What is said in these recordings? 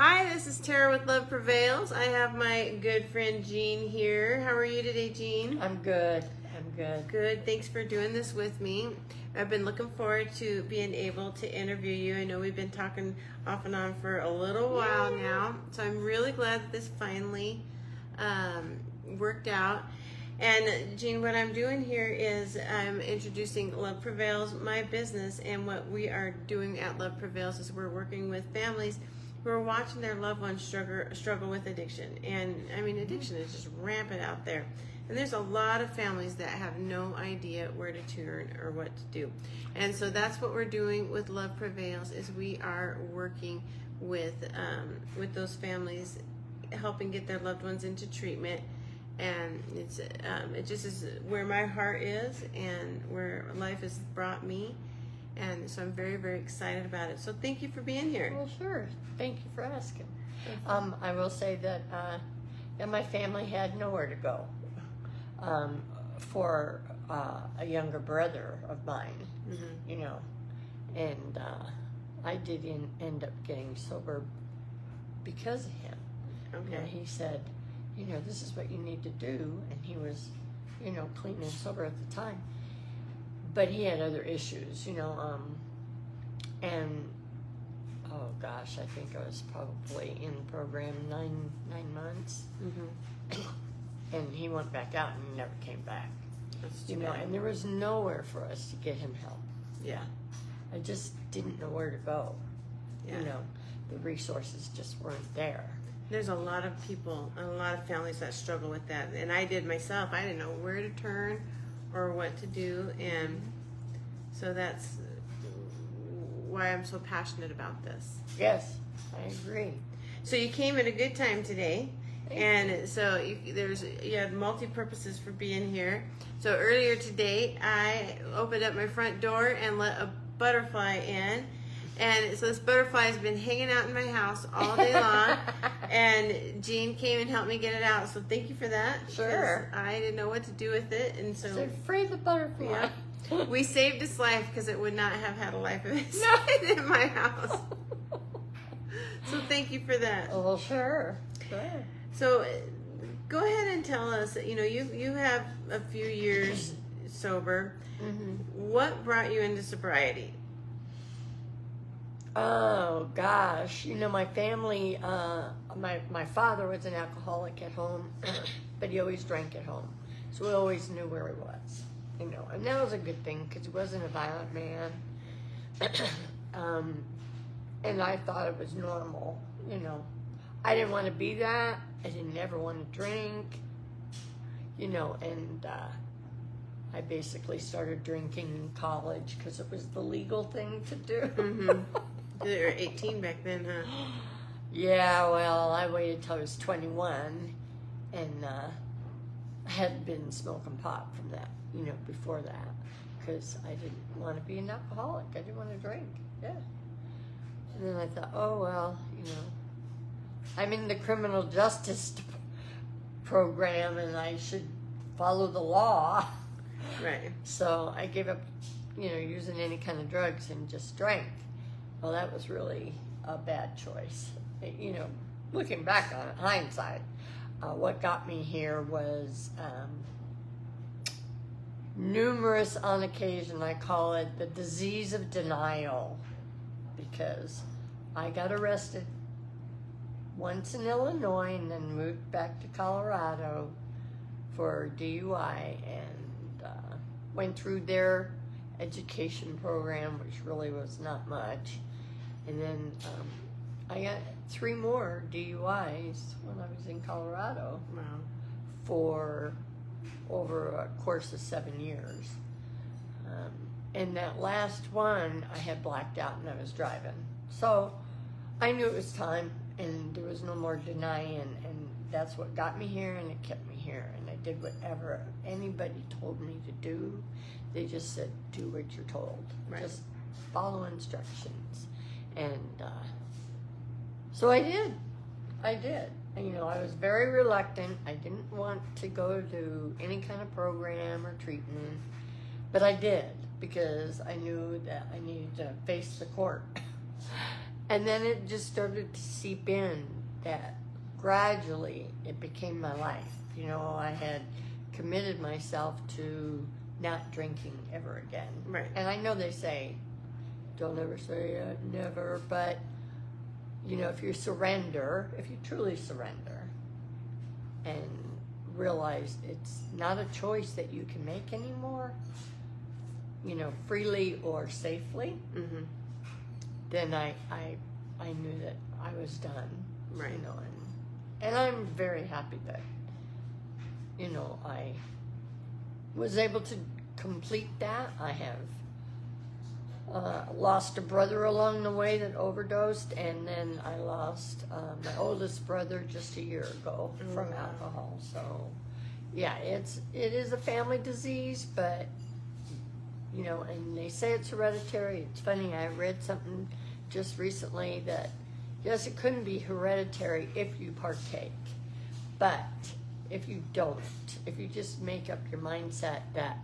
Hi, this is Tara with Love Prevails. I have my good friend Jeanne here. How are you today, Jeanne? I'm good. Good. Thanks for doing this with me. I've been looking forward to being able to interview you. I know we've been talking off and on for a little while now, so I'm really glad that this finally worked out. And Jeanne, what I'm doing here is I'm introducing Love Prevails, my business, and what we are doing at Love Prevails is we're working with families who are watching their loved ones struggle with addiction. And I mean, addiction is just rampant out there. And there's a lot of families that have no idea where to turn or what to do. And so that's what we're doing with Love Prevails is we are working with those families, helping get their loved ones into treatment. And it just is where my heart is and where life has brought me. And so I'm very, very excited about it. So thank you for being here. Well, sure. Thank you for asking. I will say that my family had nowhere to go for a younger brother of mine, you know, and I did end up getting sober because of him. Okay. You know, he said, you know, this is what you need to do, and he was, you know, clean and sober at the time. But he had other issues, you know, and oh gosh, I think I was probably in the program nine months, and he went back out and never came back. That's too You know, bad. and there was nowhere for us to get him help. Yeah. I just didn't know where to go. Yeah. You know, the resources just weren't there. There's a lot of people, a lot of families that struggle with that. And I did myself. I didn't know where to turn or what to do. And so that's why I'm so passionate about this. Yes, I agree. So you came at a good time today. And so you had multi-purposes for being here. So earlier today, I opened up my front door and let a butterfly in. And so this butterfly has been hanging out in my house all day long. And Jeanne came and helped me get it out. So thank you for that. Sure. I didn't know what to do with it. And so free the butterfly. yeah, we saved its life because it would not have had a life of its own in my house. So thank you for that. Oh, sure. So go ahead and tell us, you know, you have a few years sober. What brought you into sobriety? Oh gosh, you know, my family, my father was an alcoholic at home, but he always drank at home, so we always knew where he was, you know, and that was a good thing because he wasn't a violent man, and I thought it was normal, you know. I didn't want to be that. I didn't ever want to drink, you know, and I basically started drinking in college because it was the legal thing to do. You were 18 back then, huh? Yeah, well, I waited till I was 21, and I had been smoking pot from that, you know, before that, because I didn't want to be an alcoholic. I didn't want to drink, yeah. And then I thought, oh, well, you know, I'm in the criminal justice program, and I should follow the law. Right. So I gave up, you know, using any kind of drugs and just drank. Well, that was really a bad choice. You know, looking back on it, hindsight, what got me here was numerous on occasion, I call it the disease of denial, because I got arrested once in Illinois and then moved back to Colorado for DUI, and went through their education program, which really was not much. And then I got 3 more DUIs when I was in Colorado. Wow. For over a course of 7 years. And that last one, I had blacked out and I was driving. So I knew it was time, and there was no more denying, and that's what got me here, and it kept me here. And I did whatever anybody told me to do. They just said, do what you're told. Right. Just follow instructions. And so I did. And, you know, I was very reluctant. I didn't want to go to any kind of program or treatment, but I did because I knew that I needed to face the court. And then it just started to seep in that gradually it became my life. You know, I had committed myself to not drinking ever again. Right. And I know they say, don't ever say never, but, you know, if you truly surrender and realize it's not a choice that you can make anymore, you know, freely or safely, Mm-hmm. then I knew that I was done. Right. You know, and I'm very happy that, you know, I was able to complete that. I have lost a brother along the way that overdosed, and then I lost my oldest brother just a year ago from alcohol. So, yeah, it is a family disease, but, you know, and they say it's hereditary. It's funny, I read something just recently that, yes, it couldn't be hereditary if you partake, but if you don't, if you just make up your mindset that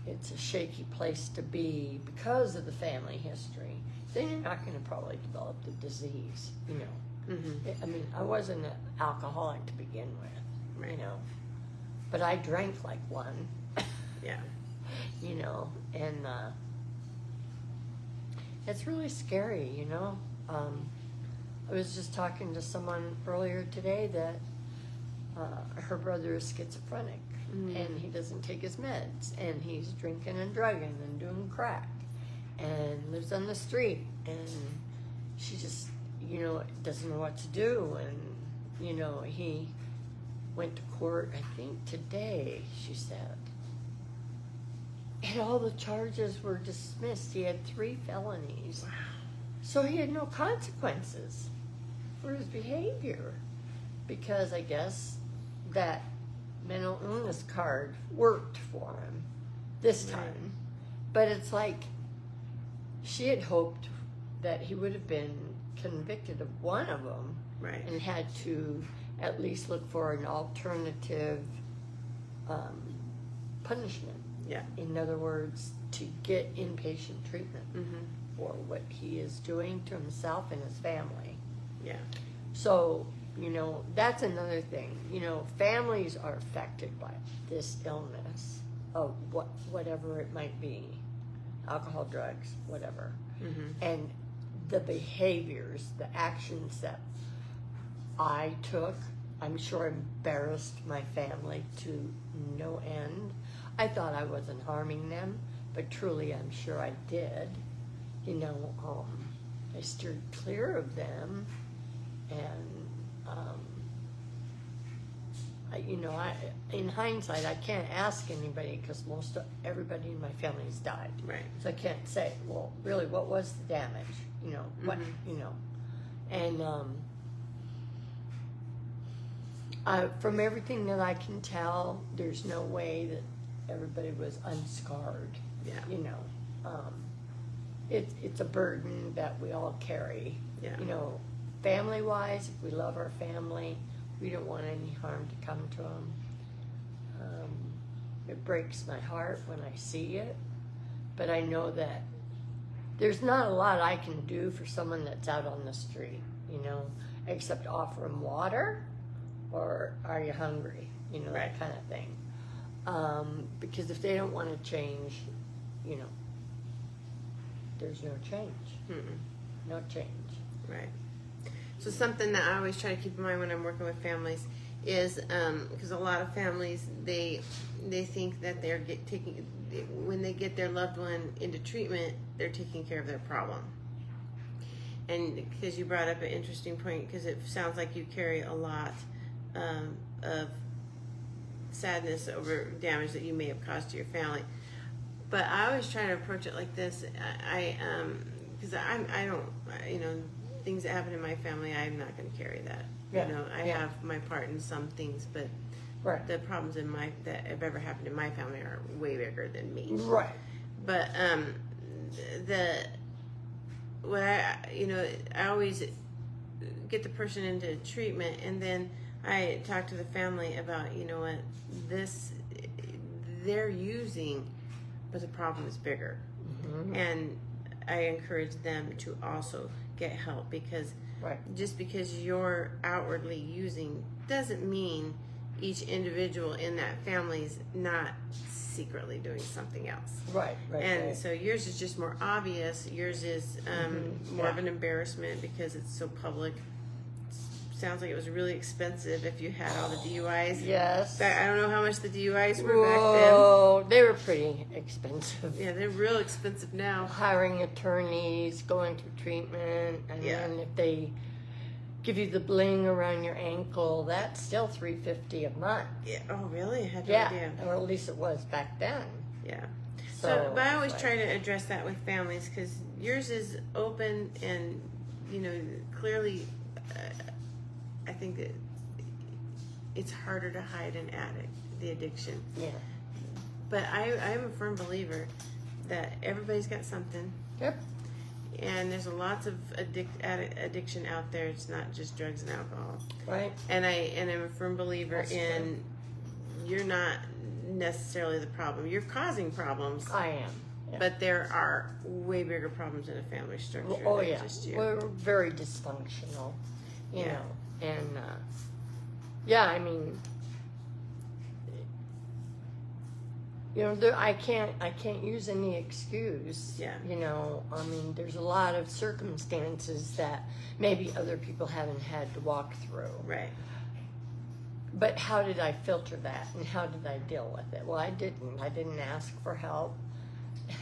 it's a shaky place to be because of the family history, then you're not going to probably develop the disease, you know. Mm-hmm. I mean, I wasn't an alcoholic to begin with, Right. you know, but I drank like one. Yeah. You know, and it's really scary, you know. I was just talking to someone earlier today that her brother is schizophrenic, and he doesn't take his meds, and he's drinking and drugging and doing crack and lives on the street, and she just, you know, doesn't know what to do. And, you know, he went to court, I think today, she said. And all the charges were dismissed. He had 3 felonies. Wow. So he had no consequences for his behavior. Because I guess that mental illness card worked for him this time. Right. But it's like she had hoped that he would have been convicted of one of them. Right. And had to at least look for an alternative punishment. Yeah. In other words, to get inpatient treatment Mm-hmm. for what he is doing to himself and his family. Yeah. So, you know, that's another thing. You know, families are affected by this illness of whatever it might be, alcohol, drugs, whatever. Mm-hmm. And the behaviors, the actions that I took, I'm sure embarrassed my family to no end. I thought I wasn't harming them, but truly I'm sure I did. You know, I steered clear of them, and in hindsight, I can't ask anybody because everybody in my family's died. Right. So I can't say, well, really, what was the damage? You know, what, you know, and from everything that I can tell, there's no way that everybody was unscarred. Yeah. You know, it's a burden that we all carry. Yeah. You know, family-wise, if we love our family, we don't want any harm to come to them. It breaks my heart when I see it, but I know that there's not a lot I can do for someone that's out on the street, you know, except offer them water or are you hungry, you know, Right. that kind of thing. Because if they don't want to change, you know, there's no change. Mm-mm. No change. Right. So something that I always try to keep in mind when I'm working with families is because a lot of families they think that they're when they get their loved one into treatment, they're taking care of their problem. And because you brought up an interesting point, because it sounds like you carry a lot of sadness over damage that you may have caused to your family. But I always try to approach it like this. Because I don't, you know, things that happen in my family, I'm not going to carry that. Yeah. You know, I have my part in some things, but Right. the problems that have ever happened in my family are way bigger than me. Right. But I always get the person into treatment, and then I talk to the family about, you know what, they're using, but the problem is bigger. Mm-hmm. And I encourage them to also get help, because Right. just because you're outwardly using doesn't mean each individual in that family's not secretly doing something else. Right. And so yours is just more obvious. Yours is more of Yeah. an embarrassment because it's so public. Sounds like it was really expensive if you had all the DUIs. Yes. I don't know how much the DUIs were back then. Whoa, they were pretty expensive. Yeah, they're real expensive now. Hiring attorneys, going through treatment, and Yeah. then if they give you the bling around your ankle, that's still $350 a month. Yeah. Oh, really? I had no Yeah, idea. or at least it was back then. Yeah. So, but I always it's try to address that with families, because yours is open and, clearly, I think that it's harder to hide an addict, the addiction. Yeah. But I'm a firm believer that everybody's got something, Yep. and there's lots of addiction out there. It's not just drugs and alcohol. Right. And I'm a firm believer That's in you're not necessarily the problem. You're causing problems. I am. Yeah. But there are way bigger problems in a family structure Oh than yeah, just you. we're very dysfunctional, you Yeah. know, and I mean, I can't use any excuse. Yeah. You know, I mean, there's a lot of circumstances that maybe other people haven't had to walk through. Right. But how did I filter that, and how did I deal with it? Well, I didn't. I didn't ask for help,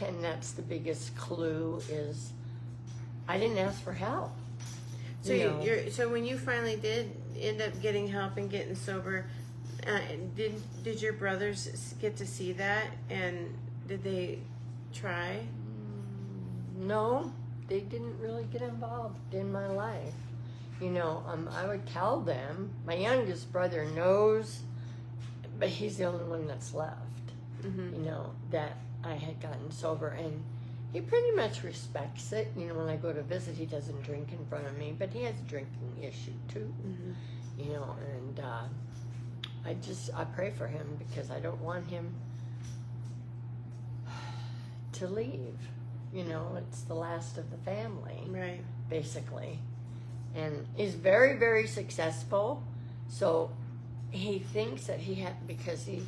and that's the biggest clue is I didn't ask for help. So You know. so when you finally did end up getting help and getting sober, did your brothers get to see that, and did they try? No, they didn't really get involved in my life. You know, I would tell them. My youngest brother knows, but he's the only one that's left. Mm-hmm. You know, that I had gotten sober, and he pretty much respects it. You know, when I go to visit, he doesn't drink in front of me, but he has a drinking issue too. Mm-hmm. You know, and I pray for him because I don't want him to leave. You know, it's the last of the family, Right. basically. And he's very, very successful. So he thinks that because he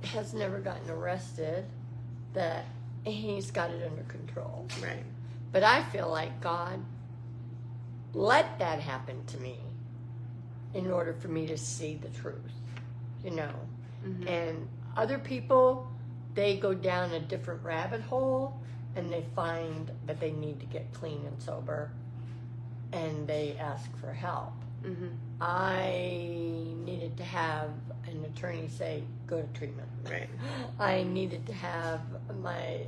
has never gotten arrested, that he's got it under control. Right. But I feel like God let that happen to me in order for me to see the truth, you know. Mm-hmm. And other people, they go down a different rabbit hole and they find that they need to get clean and sober and they ask for help. Mm-hmm. I needed to have an attorney say, go to treatment. Right. I needed to have my,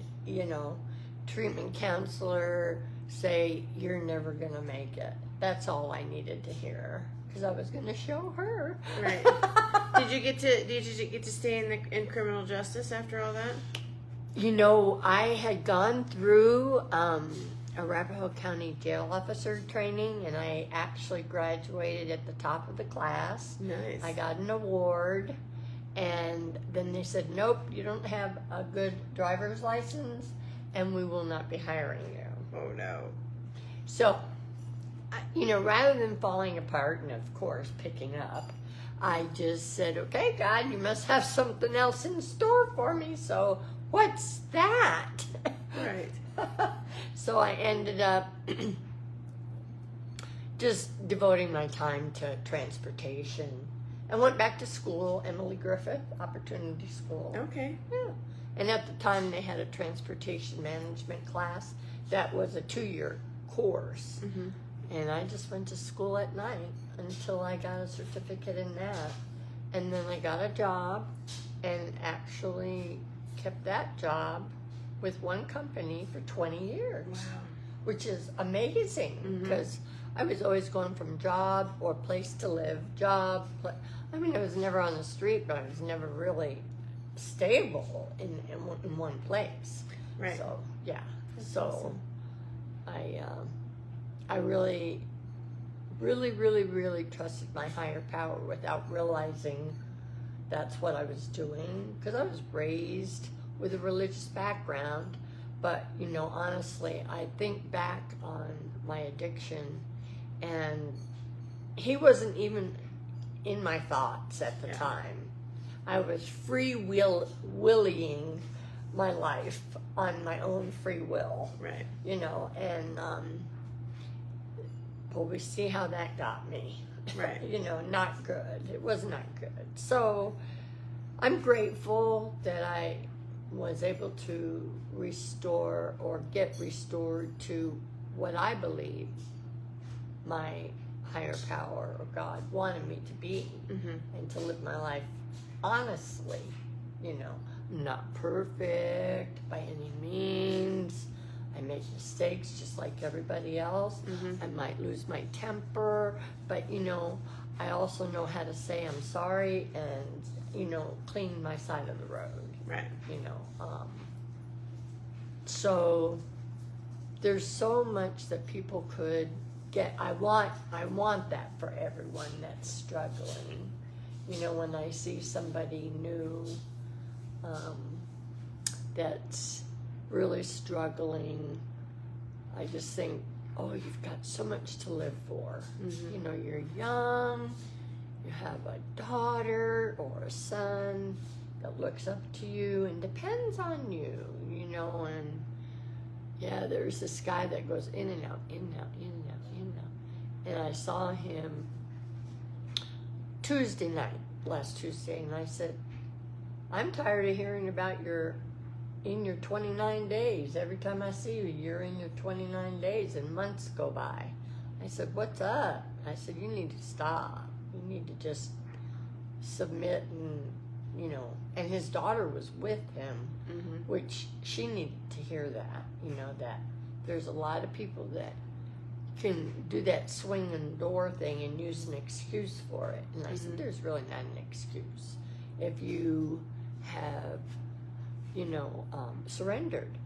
treatment counselor say, you're never going to make it. That's all I needed to hear because I was going to show her. Right. Did you get to stay in criminal justice after all that? I had gone through Arapahoe County jail officer training, and I actually graduated at the top of the class. Nice. I got an award, and then they said, nope, you don't have a good driver's license, and we will not be hiring you. Oh no. So, rather than falling apart and, of course, picking up, I just said, okay, God, you must have something else in store for me, so what's that? Right. So I ended up just devoting my time to transportation. I went back to school, Emily Griffith Opportunity School. Okay. Yeah. And at the time they had a transportation management class that was a 2-year course. Mm-hmm. And I just went to school at night until I got a certificate in that. And then I got a job and actually kept that job with one company for 20 years. Wow. Which is amazing because I was always going from job or place to live, I was never on the street, but I was never really stable in one place. Right. So, yeah. That's So awesome. I really, really, really, really trusted my higher power without realizing that's what I was doing because I was raised with a religious background. But, honestly, I think back on my addiction, and he wasn't even in my thoughts at the time. I was willing my life on my own free will. Right. You know, and well, we see how that got me. Right. You know, not good. It was not good. So I'm grateful that I was able to restore or get restored to what I believe my higher power or God wanted me to be, and to live my life honestly. You know, not perfect by any means. I make mistakes just like everybody else. I might lose my temper, but you know, I also know how to say I'm sorry and, you know, clean my side of the road. Right. You know, so there's so much that people could get. I want that for everyone that's struggling. You know, when I see somebody new that's really struggling, I just think, oh, you've got so much to live for. You know, you're young, you have a daughter or a son that looks up to you and depends on you, you know, and yeah, there's this guy that goes in and out, in and out, in and out, in and out. And I saw him Tuesday night, last Tuesday, and I said, I'm tired of hearing about in your 29 days. Every time I see you, you're in your 29 days, and months go by. I said, what's up? I said, you need to stop. You need to just submit and, you know, and his daughter was with him, which she needed to hear that, you know, that there's a lot of people that can do that swinging door thing and use an excuse for it. And I said, there's really not an excuse. If you have, you know, surrendered,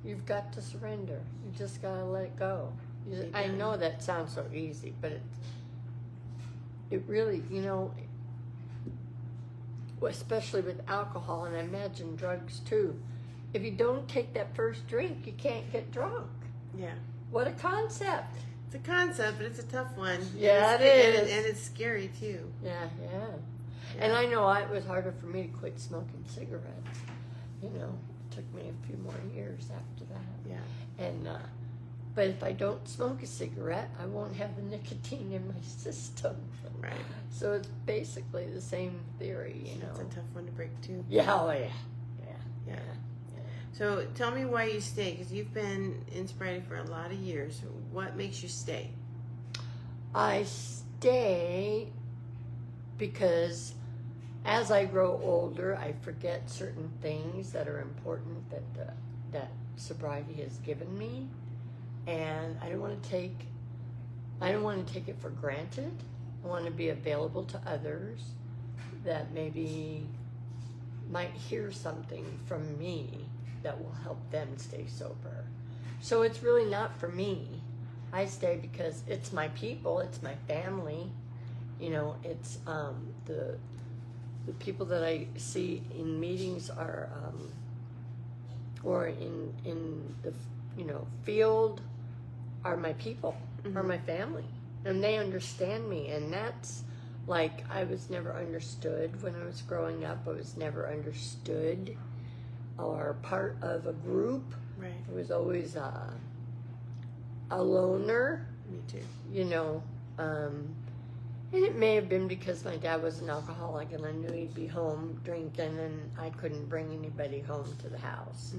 you've got to surrender. You just got to let it go. I know that sounds so easy, but it really, you know, especially with alcohol, and I imagine drugs too, if you don't take that first drink, you can't get drunk. Yeah. What a concept. It's a concept, but it's a tough one. Yeah, it is. And it's scary too. Yeah. And I know it was harder for me to quit smoking cigarettes. You know, it took me a few more years after that. Yeah. And but if I don't smoke a cigarette, I won't have the nicotine in my system. Right. So it's basically the same theory, you know. It's a tough one to break too. Yeah, oh yeah. So tell me why you stay, because you've been in sobriety for a lot of years. What makes you stay? I stay because as I grow older, I forget certain things that are important that sobriety has given me, and I don't want to take it for granted. I want to be available to others that maybe might hear something from me that will help them stay sober. So it's really not for me. I stay because it's my people, it's my family. You know, it's the people that I see in meetings are or in the, you know, field are my people, are my family, and they understand me. And that's like, I was never understood when I was growing up. I was never understood or part of a group. Right. I was always a loner. Me too. You know, and it may have been because my dad was an alcoholic and I knew he'd be home drinking and I couldn't bring anybody home to the house.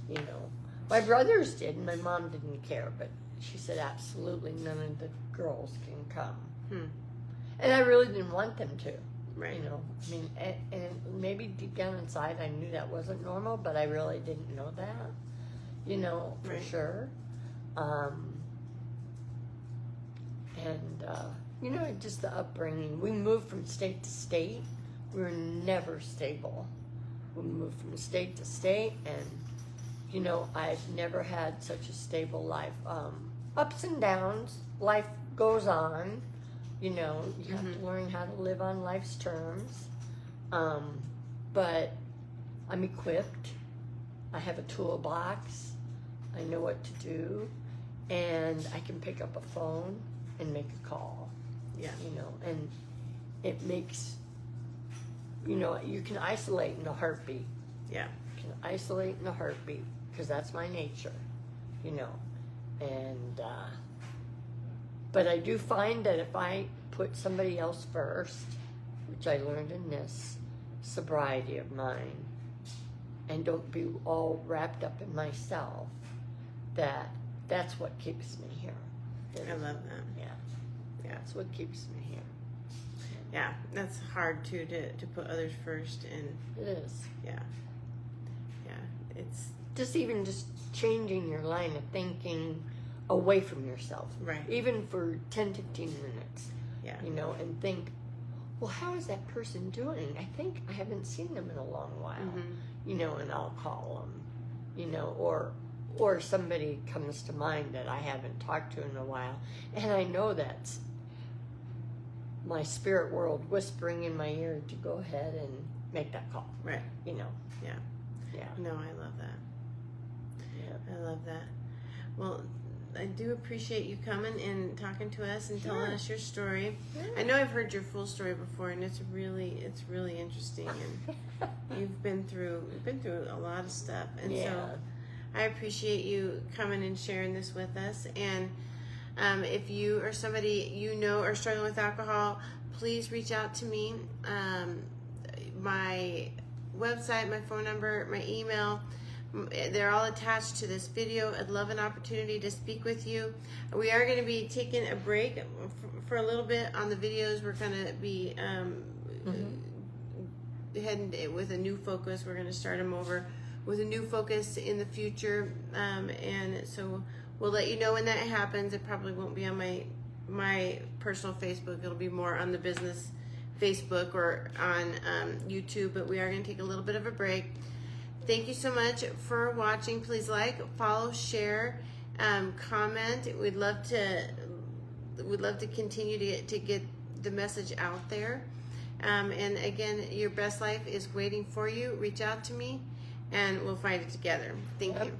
You know, my brothers did and my mom didn't care, but she said absolutely none of the girls can come. And I really didn't want them to. Right. You know, I mean, and maybe deep down inside I knew that wasn't normal, but I really didn't know that, you know, for sure. You know, just the upbringing. We moved from state to state. We were never stable. We moved from state to state, and, you know, I've never had such a stable life. Ups and downs. Life goes on. You know, you have to learn how to live on life's terms. But I'm equipped. I have a toolbox. I know what to do. and I can pick up a phone and make a call. Yeah. You know, and it makes, you know, you can isolate in a heartbeat. Yeah. You can isolate in a heartbeat because that's my nature, you know. And, but I do find that if I put somebody else first, which I learned in this sobriety of mine, and don't be all wrapped up in myself, that's what keeps me here. I love that. Yeah. Yeah. That's what keeps me here. Yeah, that's hard too, to put others first, and It is. yeah, it's Just changing your line of thinking away from yourself. right. Even for 10, 15 minutes, Yeah, you know, and think, well, how is that person doing? I think I haven't seen them in a long while, you know, and I'll call them, you know, or somebody comes to mind that I haven't talked to in a while, and I know that's my spirit world whispering in my ear to go ahead and make that call, right. you know. Yeah. Yeah. No, I love that. Yeah. I love that. Well, I do appreciate you coming and talking to us and telling Sure. us your story. Yeah. I know I've heard your full story before, and it's really interesting. And you've been through a lot of stuff, and Yeah. so I appreciate you coming and sharing this with us. And if you or somebody you know are struggling with alcohol, please reach out to me. My website, my phone number, my email, they're all attached to this video. I'd love an opportunity to speak with you. We are going to be taking a break for a little bit on the videos. We're going to be heading with a new focus. We're going to start them over with a new focus in the future, and so we'll let you know when that happens. It probably won't be on my personal Facebook. It'll be more on the business Facebook or on YouTube, but we are going to take a little bit of a break. Thank you so much for watching. Please like, follow, share, comment. We'd love to continue to get the message out there. And again, your best life is waiting for you. Reach out to me, and we'll find it together. Thank you.